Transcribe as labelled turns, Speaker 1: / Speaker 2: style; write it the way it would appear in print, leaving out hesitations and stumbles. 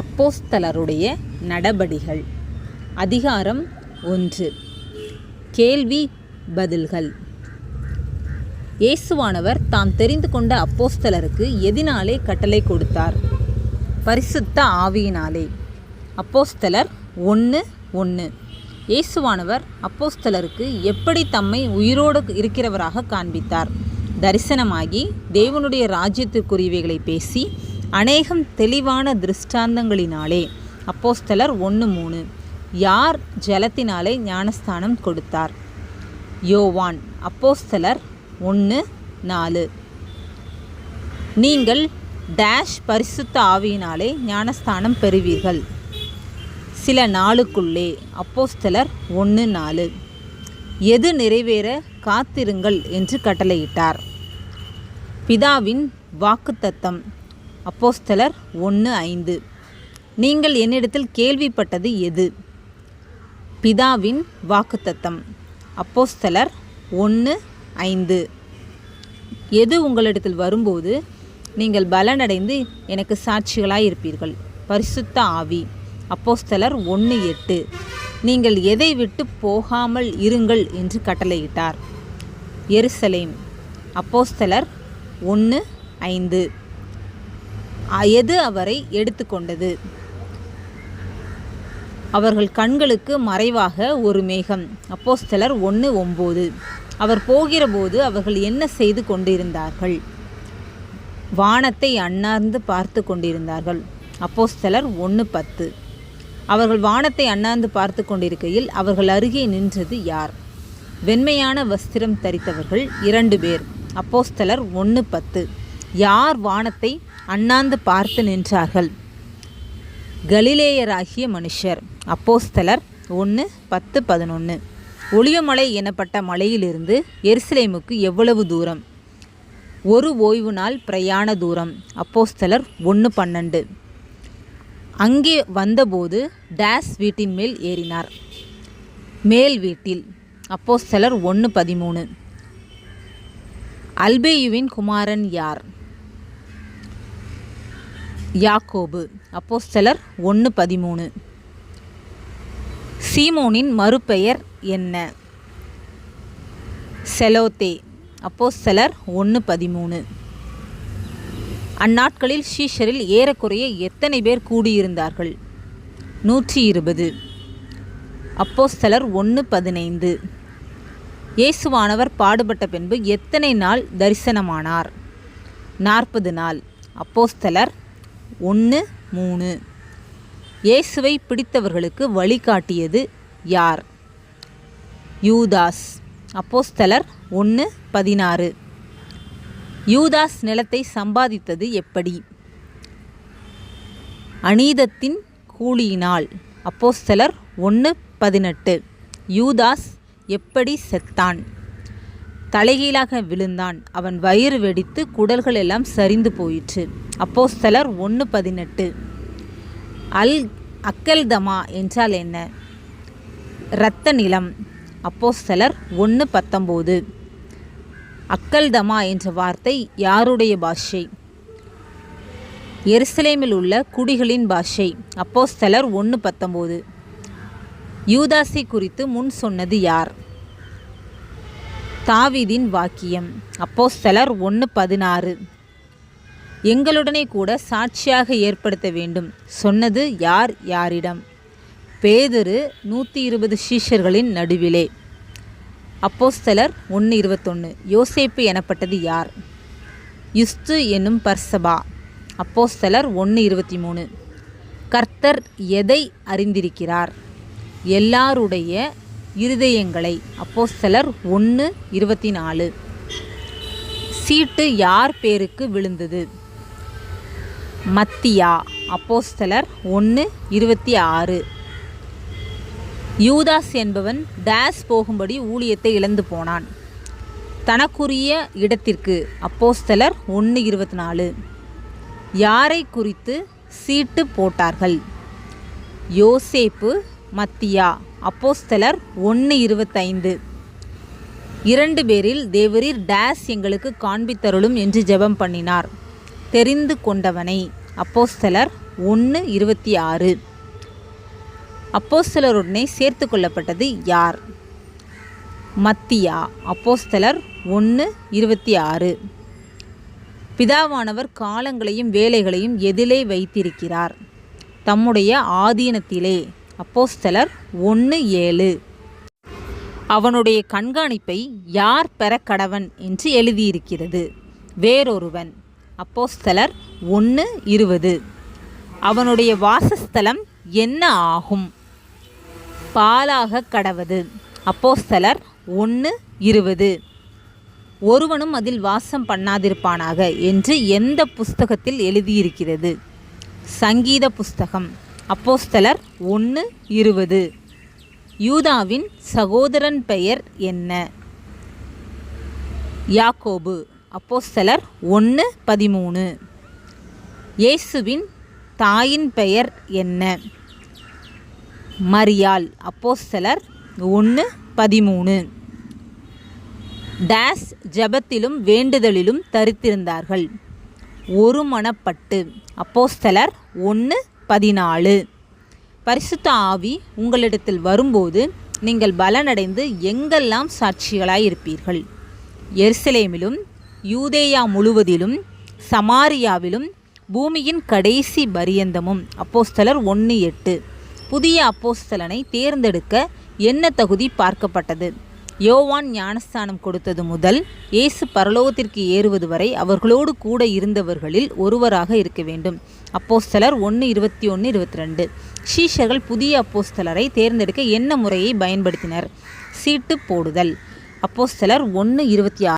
Speaker 1: அப்போஸ்தலருடைய நடபடிகள் அதிகாரம் 1. கேள்வி பதில்கள். இயேசுவானவர் தாம் தெரிந்து கொண்ட அப்போஸ்தலருக்கு எதினாலே கட்டளை கொடுத்தார்? பரிசுத்த ஆவியினாலே. அப்போஸ்தலர் 1:1. இயேசுவானவர் அப்போஸ்தலருக்கு எப்படி தம்மை உயிரோடு இருக்கிறவராக காண்பித்தார்? தரிசனமாகி தேவனுடைய ராஜ்யத்திற்குரியவைகளை பேசி அநேகம் தெளிவான திருஷ்டாந்தங்களினாலே. அப்போஸ்தலர் 1:3. யார் ஜலத்தினாலே ஞானஸ்தானம் கொடுத்தார்? யோவான். அப்போஸ்தலர் 1:4. நீங்கள் டேஷ் பரிசுத்த ஆவியினாலே ஞானஸ்தானம் பெறுவீர்கள் சில நாளுக்குள்ளே. அப்போஸ்தலர் 1:4. எது நிறைவேற காத்திருங்கள் என்று கட்டளையிட்டார்? பிதாவின் வாக்குத்தத்தம். அப்போஸ்தலர் 1:5. நீங்கள் என்னிடத்தில் கேள்விப்பட்டது எது? பிதாவின் வாக்குத்தத்தம். அப்போஸ்தலர் 1:5. எது உங்களிடத்தில் வரும்போது நீங்கள் பலனடைந்து எனக்கு சாட்சிகளாயிருப்பீர்கள்? பரிசுத்த ஆவி. அப்போஸ்தலர் 1:8. நீங்கள் எதை விட்டு போகாமல் இருங்கள் என்று கட்டளையிட்டார்? எருசலேம். அப்போஸ்தலர் 1:5. எது அவரை எடுத்துக்கொண்டது? அவர்கள் கண்களுக்கு மறைவாக ஒரு மேகம். அப்போஸ்தலர் 1:9. அவர் போகிறபோது அவர்கள் என்ன செய்து கொண்டிருந்தார்கள்? வானத்தை அண்ணார்ந்து பார்த்து கொண்டிருந்தார்கள். அப்போஸ்தலர் 1:10. அவர்கள் வானத்தை அண்ணாந்து பார்த்து கொண்டிருக்கையில் அவர்கள் அருகே நின்றது யார்? வெண்மையான வஸ்திரம் தரித்தவர்கள் 2 பேர். அப்போஸ்தலர் 1:10. யார் வானத்தை அண்ணாந்து பார்த்து நின்றார்கள்? கலிலேயராகிய மனுஷர். அப்போஸ்தலர் 1:10-11. ஒலிவமலை எனப்பட்ட மலையிலிருந்து எருசலேமுக்கு எவ்வளவு தூரம்? ஒரு ஓய்வு நாள் பிரயாண தூரம். அப்போஸ்தலர் 1:12. அங்கே வந்தபோது டேஸ் வீட்டின் மேல் ஏறினார். மேல் வீட்டில். அப்போஸ்தலர் 1:13. அல்பேயுவின் குமாரன் யார்? யாக்கோபு. அப்போஸ்தலர் 1:13. சீமோனின் மறுபெயர் என்ன? செலோத்தே. அப்போஸ்தலர் 1:13. அந்நாட்களில் சீஷரில் ஏறக்குறைய எத்தனை பேர் கூடியிருந்தார்கள்? 120. அப்போஸ்தலர் 1:15. இயேசுவானவர் பாடுபட்ட பின்பு எத்தனை நாள் தரிசனமானார்? 40 நாள். அப்போஸ்தலர் 1:3. இயேசுவை பிடித்தவர்களுக்கு வழிகாட்டியது யார்? யூதாஸ். அப்போஸ்தலர் 1:16. யூதாஸ் நிலத்தை சம்பாதித்தது எப்படி? அநீதத்தின் கூலியினால். அப்போஸ்தலர் 1:18. யூதாஸ் எப்படி செத்தான்? தலைகீழாக விழுந்தான். அவன் வயிறு வெடித்து குடல்கள் எல்லாம் சரிந்து போயிற்று. அப்போஸ்தலர் 1:18. அக்கெல்தமா என்றால் என்ன? இரத்த நிலம். அப்போஸ்தலர் 1:19. அக்கல்தமா என்ற வார்த்தை யாருடைய பாஷை? எருசலேமில் உள்ள குடிகளின் பாஷை. அப்போஸ்தலர் 1:19. யூதாசை குறித்து முன் சொன்னது யார்? தாவீதின் வாக்கியம். அப்போஸ்தலர் 1:16. எங்களுடனே கூட சாட்சியாக ஏற்படுத்த வேண்டும் சொன்னது யார் யாரிடம்? பேதுரு 120 சீஷர்களின் நடுவிலே. அப்போஸ்தலர் 1:21. யோசேப்பு எனப்பட்டது யார்? யுஸ்து என்னும் பர்சபா. அப்போஸ்தலர் 1:23. கர்த்தர் எதை அறிந்திருக்கிறார்? எல்லாருடைய இருதயங்களை. அப்போஸ்தலர் 1:24. சீட்டு யார் பேருக்கு விழுந்தது? மத்தியா. அப்போஸ்தலர் 1:26. யூதாஸ் என்பவன் டேஸ் போகும்படி ஊழியத்தை இழந்து போனான். தனக்குரிய இடத்திற்கு. அப்போஸ்தலர் 1:24. யாரை குறித்து சீட்டு போட்டார்கள்? யோசேப்பு, மத்தியா. அப்போஸ்தலர் 1:25. 2 பேரில் தேவரீர் டேஸ் எங்களுக்கு காண்பித்தருளும் என்று ஜெபம் பண்ணினார். தெரிந்து கொண்டவனை. அப்போஸ்தலர் 1:26. அப்போஸ்தலருடனே சேர்த்து கொள்ளப்பட்டது யார்? மத்தியா. அப்போஸ்தலர் 1:26. பிதாவானவர் காலங்களையும் வேலைகளையும் எதிலே வைத்திருக்கிறார்? தம்முடைய ஆதீனத்திலே. அப்போஸ்தலர் 1:7. அவனுடைய கண்காணிப்பை யார் பெறக்கடவன் என்று எழுதியிருக்கிறது? வேறொருவன். அப்போஸ்தலர் 1:20. அவனுடைய வாசஸ்தலம் என்ன ஆகும்? பாலாக கடவது. அப்போஸ்தலர் 1:20. ஒருவனும் அதில் வாசம் பண்ணாதிருப்பானாக என்று எந்த புஸ்தகத்தில் எழுதியிருக்கிறது? சங்கீத புஸ்தகம். அப்போஸ்தலர் 1:20. யூதாவின் சகோதரன் பெயர் என்ன? யாக்கோபு. அப்போஸ்தலர் 1:13. இயேசுவின் தாயின் பெயர் என்ன? மரியாள். அப்போஸ்தலர் 1:13. டேஸ் ஜெபத்திலும் வேண்டுதலிலும் தரித்திருந்தார்கள்? ஒருமனப்பட்டு. அப்போஸ்தலர் 1:14. பரிசுத்த ஆவி உங்களிடத்தில் வரும்போது நீங்கள் பலனடைந்து எங்கெல்லாம் சாட்சிகளாயிருப்பீர்கள்? எருசலேமிலும் யூதேயா முழுவதிலும் சமாரியாவிலும் பூமியின் கடைசி பரியந்தமும். அப்போஸ்தலர் 1:8. புதிய அப்போஸ்தலனை தேர்ந்தெடுக்க என்ன தகுதி பார்க்கப்பட்டது? யோவான் ஞானஸ்தானம் கொடுத்தது முதல் இயேசு பரலோகத்திற்கு ஏறுவது வரை அவர்களோடு கூட இருந்தவர்களில் ஒருவராக இருக்க வேண்டும். அப்போஸ்தலர் 1:21-22. சீஷர்கள் புதிய அப்போஸ்தலரை தேர்ந்தெடுக்க என்ன முறையை பயன்படுத்தினர்? சீட்டு போடுதல். அப்போஸ்தலர் 1:26.